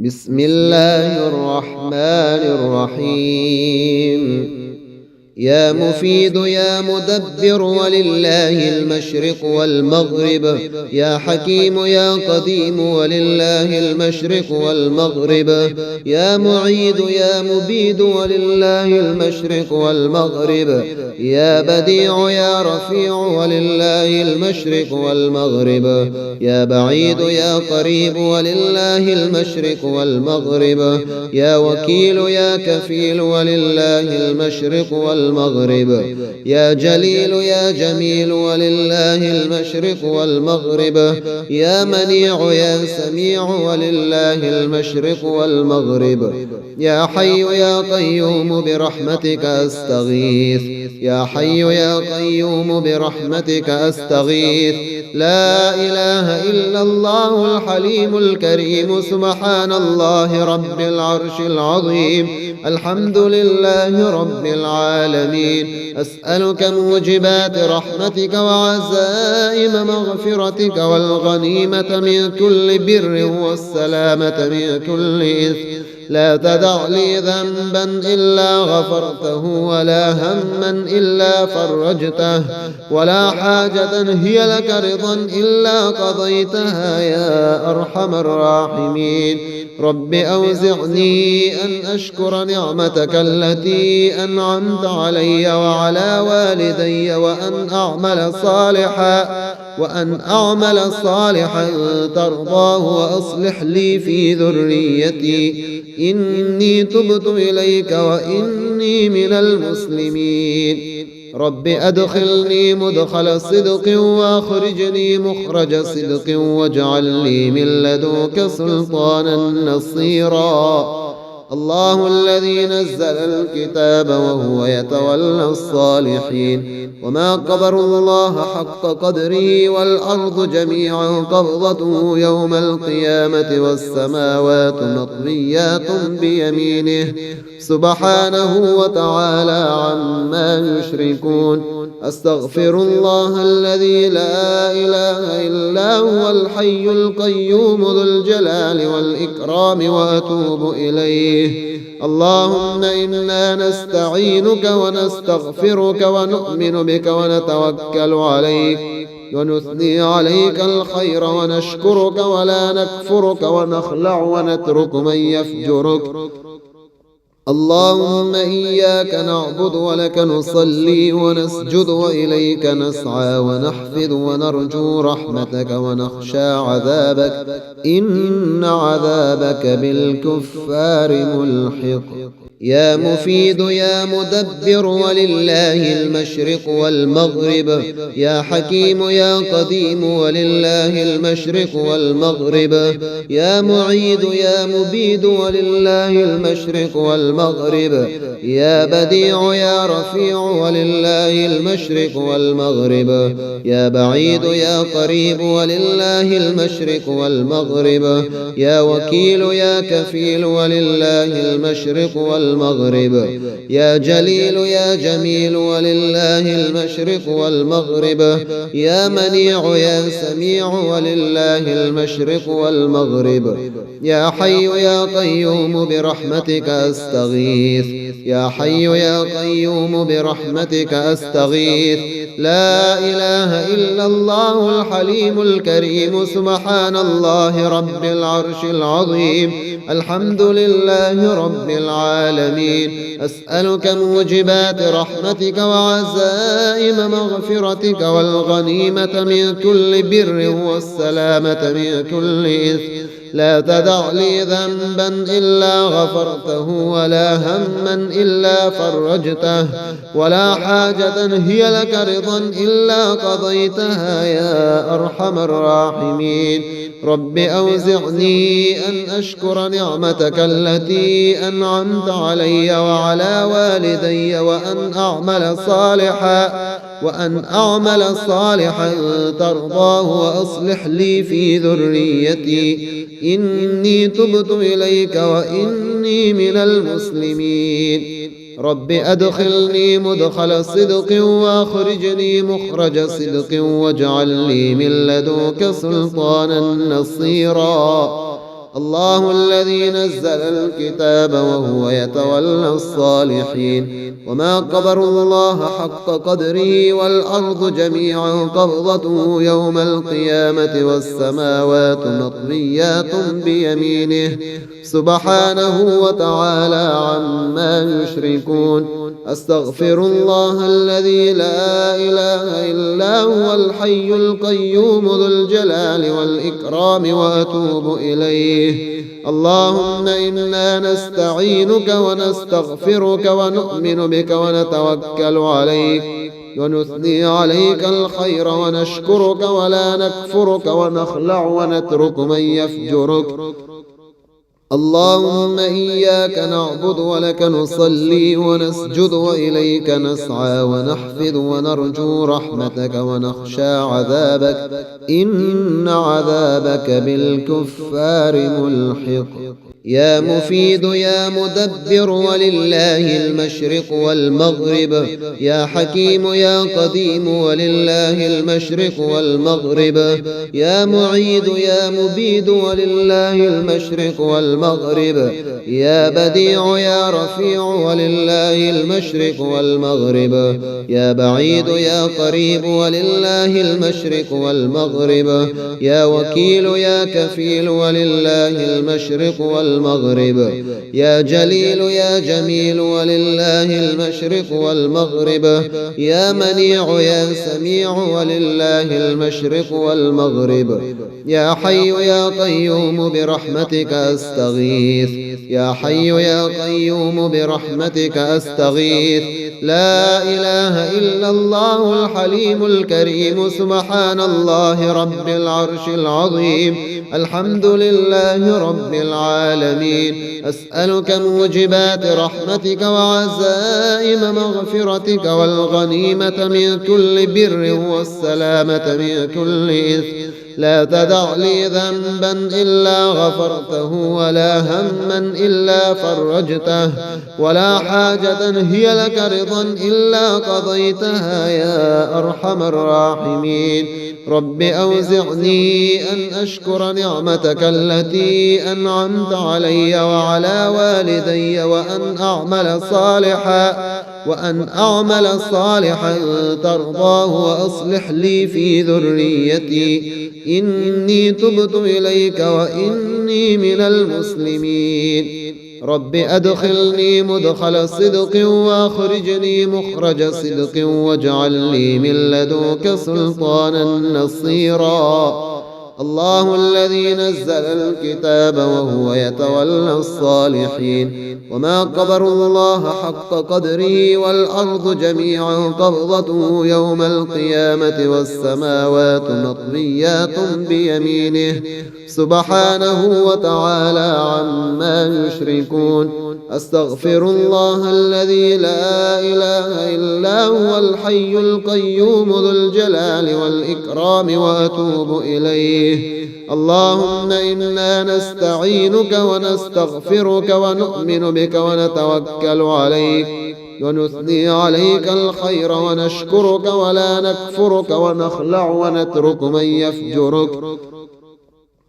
بسم الله الرحمن الرحيم. يا مفيد يا مدبر ولله المشرق والمغرب، يا حكيم يا قديم ولله المشرق والمغرب، يا معيد يا مبيد ولله المشرق والمغرب، يا بديع يا رفيع ولله المشرق والمغرب، يا بعيد يا قريب ولله المشرق والمغرب، يا وكيل يا كفيل ولله المشرق والمغرب، يا جليل يا جميل ولله المشرق والمغرب، يا منيع يا سميع ولله المشرق والمغرب، يا حي يا قيوم برحمتك أستغيث، يا حي يا قيوم برحمتك أستغيث. لا إله إلا الله الحليم الكريم، سبحان الله رب العرش العظيم، الحمد لله رب العالمين. أسألك موجبات رحمتك وعزائم مغفرتك والغنيمة من كل بر والسلامة من كل إثم. لا تدع لي ذنبا إلا غفرته، ولا هما إلا فرجته، ولا حاجة هي لك رضا إلا قضيتها يا أرحم الراحمين. رب أوزعني أن أشكر نعمتك التي أنعمت علي وعلى والدي، وأن أعمل صالحا ترضاه، وأصلح لي في ذريتي، إني تبت إليك وإني من المسلمين. رب أدخلني مدخل صدق وأخرجني مخرج صدق، واجعل لي من لدنك سلطانا نصيرا. الله الذي نزل الكتاب وهو يتولى الصالحين، وما قدروا الله حق قدره، والأرض جميعا قبضته يوم القيامة، والسماوات مطويات بيمينه سبحانه وتعالى عما يشركون. أستغفر الله الذي لا إله إلا هو الحي القيوم ذو الجلال والإكرام، وأتوب إليه. اللهم إنا نستعينك ونستغفرك ونؤمن بك ونتوكل عليك، ونثني عليك الخير ونشكرك ولا نكفرك، ونخلع ونترك من يفجرك. اللهم إياك نعبد ولك نصلي ونسجد، وإليك نسعى ونحفظ ونرجو رحمتك ونخشى عذابك، إن عذابك بالكفار ملحق. يا مفيد يا مدبر ولله المشرق والمغرب، يا حكيم يا قديم ولله المشرق والمغرب، يا معيد يا مبيد ولله المشرق والمغرب، يا بديع يا رفيع ولله المشرق والمغرب، يا بعيد يا قريب ولله المشرق والمغرب، يا وكيل يا كفيل ولله المشرق والمغرب، يا جليل يا جميل ولله المشرق والمغرب، يا منيع يا سميع ولله المشرق والمغرب، يا حي يا قيوم برحمتك أستغيث، يا حي يا قيوم برحمتك أستغيث. لا إله إلا الله الحليم الكريم، سبحان الله رب العرش العظيم، الحمد لله رب العالمين. أسألك موجبات رحمتك وعزائم مغفرتك والغنيمة من كل بر والسلامة من كل إثم. لا تدع لي ذنبا إلا غفرته، ولا هما إلا فرجته، ولا حاجة هي لك رضا إلا قضيتها يا أرحم الراحمين. رب أوزعني أن أشكر نعمتك التي أنعمت علي وعلى والدي، وأن أعمل صالحا ترضاه، وأصلح لي في ذريتي، إني تبت إليك وإني من المسلمين. رب أدخلني مدخل صدق وأخرجني مخرج صدق، واجعل لي من لدنك سلطانا نصيرا. الله الذي نزل الكتاب وهو يتولى الصالحين وما قدروا الله حق قدره والأرض جميعا قبضته يوم القيامة والسماوات مطويات بيمينه سبحانه وتعالى عما يشركون أستغفر الله الذي لا إله إلا هو الحي القيوم ذو الجلال والإكرام وأتوب إليه. اللهم إنا نستعينك ونستغفرك ونؤمن بك ونتوكل عليك ونثني عليك الخير ونشكرك ولا نكفرك ونخلع ونترك من يفجرك. اللهم إياك نعبد ولك نصلي ونسجد وإليك نسعى ونحفظ ونرجو رحمتك ونخشى عذابك إن عذابك بالكفار ملحق. يا مفيد يا مدبر ولله المشرق والمغرب. يا حكيم يا قديم ولله المشرق والمغرب. يا معيد يا مبيد ولله المشرق والمغرب. يا بديع يا رفيع ولله المشرق والمغرب. يا بعيد يا قريب ولله المشرق والمغرب. يا وكيل يا كفيل ولله المشرق والمغرب. يا جليل يا جميل ولله المشرق والمغرب. يا منيع يا سميع ولله المشرق والمغرب. يا حي يا قيوم برحمتك أستغيث. يا حي يا قيوم برحمتك أستغيث. لا إله إلا الله الحليم الكريم سبحان الله رب العرش العظيم. الحمد لله رب العالمين. أسألك موجبات رحمتك وعزائم مغفرتك والغنيمة من كل بر والسلامة من كل إثم. لا تدع لي ذنبا إلا غفرته ولا هما إلا فرجته ولا حاجة هي لك رضا إلا قضيتها يا أرحم الراحمين. رب أوزعني أن أشكر نعمتك التي أنعمت علي وعلى والدي وأن أعمل صالحا ترضاه وأصلح لي في ذريتي إني تبت إليك وإني من المسلمين. رب أدخلني مدخل صدق وأخرجني مخرج صدق واجعل لي من لدنك سلطانا نصيرا. الله الذي نزل الكتاب وهو يتولى الصالحين وما قدروا الله حق قدره والأرض جميعا قبضته يوم القيامة والسماوات مطويات بيمينه سبحانه وتعالى عما يشركون. أستغفر الله الذي لا إله إلا هو الحي القيوم ذو الجلال والإكرام وأتوب إليه. اللهم إنا نستعينك ونستغفرك ونؤمن بك ونتوكل عليك ونثني عليك الخير ونشكرك ولا نكفرك ونخلع ونترك من يفجرك.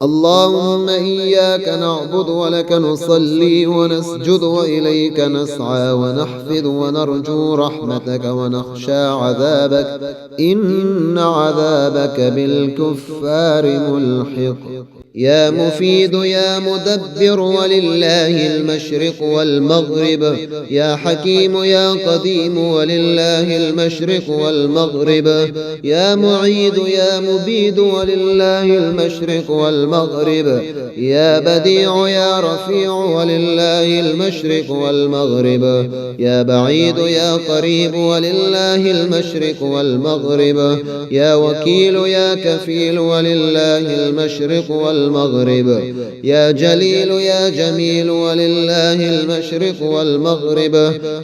اللهم إياك نعبد ولك نصلي ونسجد وإليك نسعى ونحفظ ونرجو رحمتك ونخشى عذابك إن عذابك بالكفار ملحق. يا مفيد يا مدبر ولله المشرق والمغرب. يا حكيم يا قديم ولله المشرق والمغرب. يا معيد يا مبيد ولله المشرق والمغرب. يا بديع يا رفيع ولله المشرق والمغرب. يا بعيد يا قريب ولله المشرق والمغرب. يا وكيل يا كفيل ولله المشرق والمغرب. يا جليل يا جميل ولله المشرق والمغرب.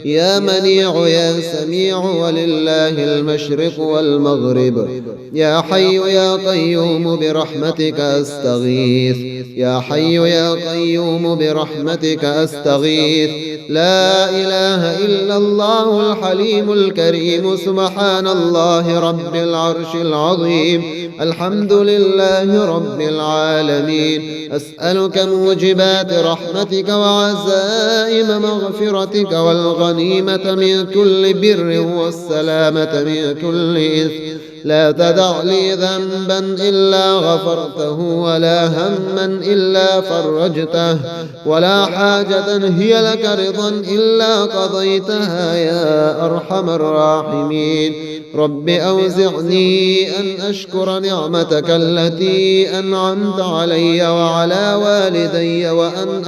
يا منيع يا سميع ولله المشرق والمغرب. يا حي يا قيوم برحمتك أستغيث. يا حي يا قيوم برحمتك أستغيث. لا إله إلا الله الحليم الكريم سبحان الله رب العرش العظيم. الحمد لله رب العالمين. العالمين. أسألك موجبات رحمتك وعزائم مغفرتك والغنيمة من كل بر والسلامة من كل إثم. لا تدع لي ذنبا إلا غفرته ولا هما إلا فرجته ولا حاجة هي لك رضا إلا قضيتها يا أرحم الراحمين. رب أوزعني أن أشكر نعمتك التي أنعمت علي وعلى والدي وأن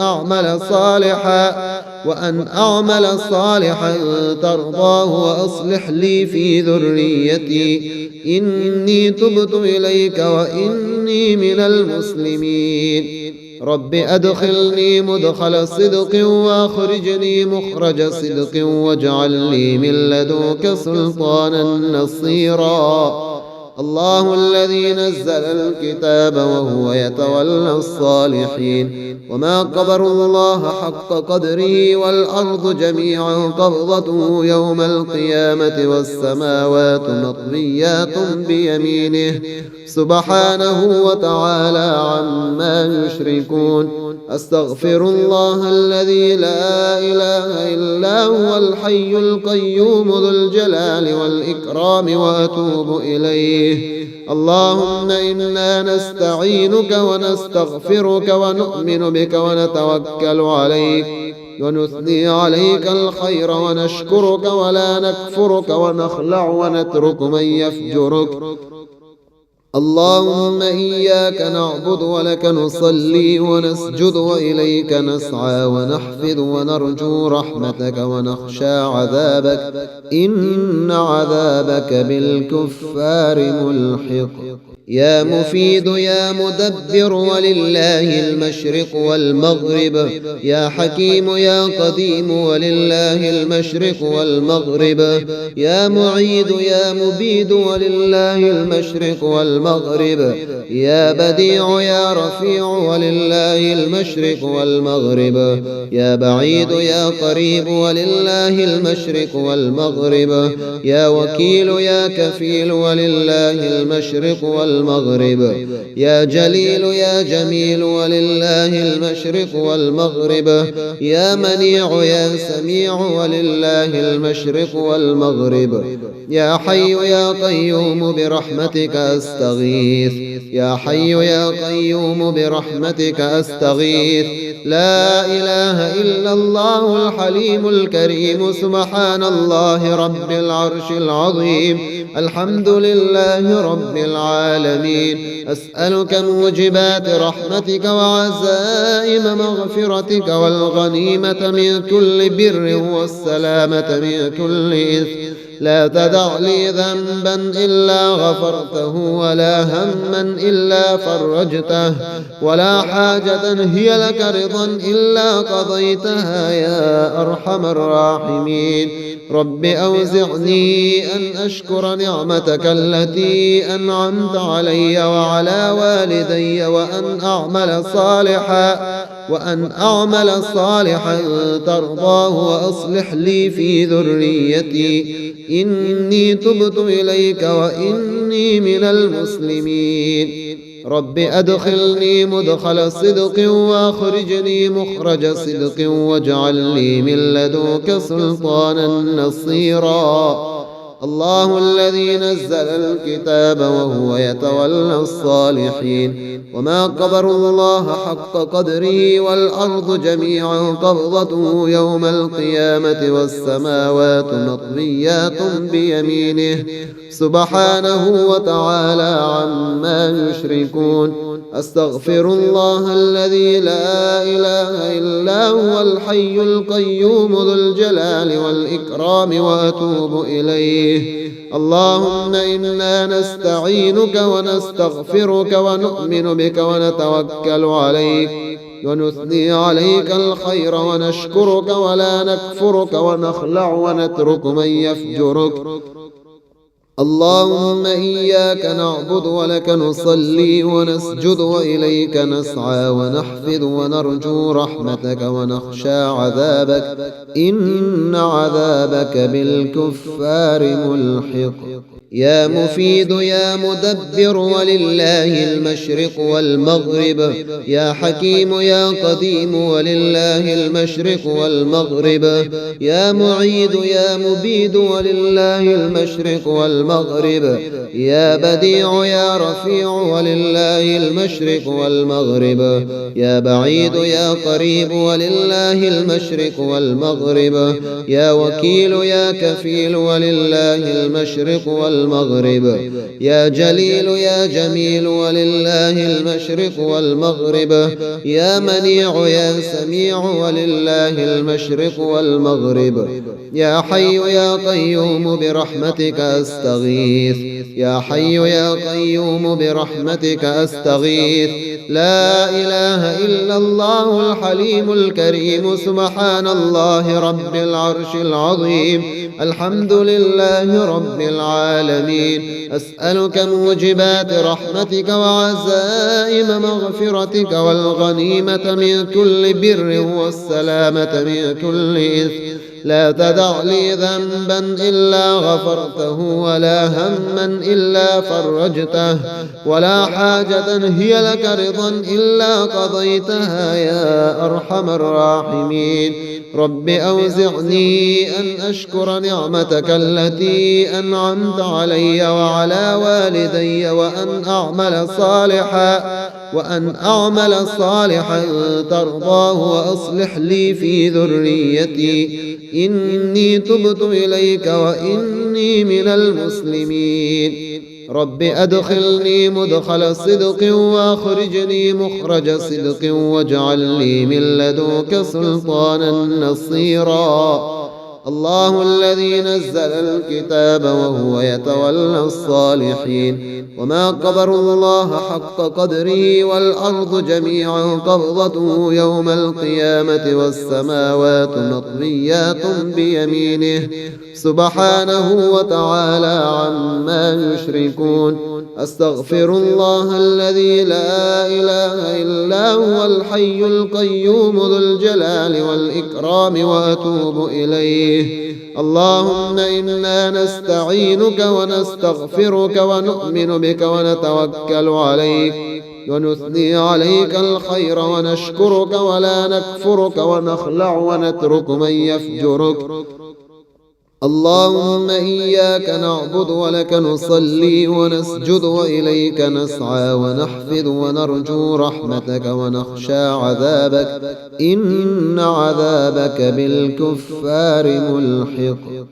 أعمل صالحا ترضاه وأصلح لي في ذريتي إني تبت إليك وإني من المسلمين. رب أدخلني مدخل صدق وأخرجني مخرج صدق واجعل لي من لدنك سلطانا نصيرا. الله الذي نزل الكتاب وهو يتولى الصالحين وما قدر الله حق قدره والأرض جميعا قبضته يوم القيامة والسماوات مطويات بيمينه سبحانه وتعالى عما يشركون. أستغفر الله الذي لا إله إلا هو الحي القيوم ذو الجلال والإكرام وأتوب إليه. اللهم إنا نستعينك ونستغفرك ونؤمن بك ونتوكل عليك ونثني عليك الخير ونشكرك ولا نكفرك ونخلع ونترك من يفجرك. اللهم إياك نعبد ولك نصلي ونسجد وإليك نسعى ونحفظ ونرجو رحمتك ونخشى عذابك إن عذابك بالكفار ملحق. يا مفيد يا مدبر ولله المشرق والمغرب. يا حكيم يا قديم ولله المشرق والمغرب. يا معيد يا مبيد ولله المشرق والمغرب. يا بديع يا رفيع ولله المشرق والمغرب. يا بعيد يا قريب ولله المشرق والمغرب. يا وكيل يا كفيل ولله المشرق والمغرب. يا جليل يا جميل ولله المشرق والمغرب. يا منيع يا سميع ولله المشرق والمغرب. يا حي يا قيوم برحمتك أستغيث. يا حي يا قيوم برحمتك أستغيث. لا إله إلا الله الحليم الكريم سبحان الله رب العرش العظيم. الحمد لله رب العالمين. أسألك موجبات رحمتك وعزائم مغفرتك والغنيمة من كل بر والسلامة من كل إثم. لا تدع لي ذنبا إلا غفرته ولا هما إلا فرجته ولا حاجة هي لك رضا إلا قضيتها يا أرحم الراحمين. رب أوزعني أن أشكر نعمتك التي أنعمت علي وعلى والدي وأن أعمل صالحا ترضاه وأصلح لي في ذريتي إني تبت إليك وإني من المسلمين. رب أدخلني مدخل صدق وأخرجني مخرج صدق واجعل لي من لدنك سلطانا نصيرا. الله الذي نزل الكتاب وهو يتولى الصالحين وما قدر الله حق قدره والأرض جميعا قبضته يوم القيامة والسماوات مطويات بيمينه سبحانه وتعالى عما يشركون. أستغفر الله الذي لا إله إلا هو الحي القيوم ذو الجلال والإكرام وأتوب إليه. اللهم إنا نستعينك ونستغفرك ونؤمن بك ونتوكل عليك ونثني عليك الخير ونشكرك ولا نكفرك ونخلع ونترك من يفجرك. اللهم إياك نعبد ولك نصلي ونسجد وإليك نسعى ونحفظ ونرجو رحمتك ونخشى عذابك إن عذابك بالكفار ملحق. يا مفيد يا مدبر ولله المشرق والمغرب يا حكيم يا قديم ولله المشرق والمغرب يا معيد يا مبيد ولله المشرق والمغرب يا بديع يا رفيع ولله المشرق والمغرب يا بعيد يا قريب ولله المشرق والمغرب يا وكيل يا كفيل ولله المشرق والمغرب يا جليل يا جميل ولله المشرق والمغرب يا منيع يا سميع ولله المشرق والمغرب يا حي يا قيوم برحمتك أستغيث يا حي يا قيوم برحمتك أستغيث لا إله إلا الله الحليم الكريم سبحان الله رب العرش العظيم الحمد لله رب العالمين أسألك موجبات رحمتك وعزائم مغفرتك والغنيمة من كل بر والسلامة من كل إثم لا تدع لي ذنبا إلا غفرته ولا هما إلا فرجته ولا حاجة هي لك رضا إلا قضيتها يا أرحم الراحمين رب أوزعني أن أشكر نعمتك التي أنعمت علي وعلى والدي وأن أعمل صالحا ترضاه وأصلح لي في ذريتي إني تبت إليك وإني من المسلمين رب أدخلني مدخل صدق وأخرجني مخرج صدق واجعل لي من لدنك سلطانا نصيرا الله الذي نزل الكتاب وهو يتولى الصالحين وما قدر الله حق قدره والأرض جميعا قبضته يوم القيامة والسماوات مطويات بيمينه سبحانه وتعالى عما يشركون أستغفر الله الذي لا إله إلا هو الحي القيوم ذو الجلال والإكرام وأتوب إليه اللهم إنا نستعينك ونستغفرك ونؤمن بك ونتوكل عليك ونثني عليك الخير ونشكرك ولا نكفرك ونخلع ونترك من يفجرك اللهم إياك نعبد ولك نصلي ونسجد وإليك نسعى ونحفظ ونرجو رحمتك ونخشى عذابك إن عذابك بالكفار ملحق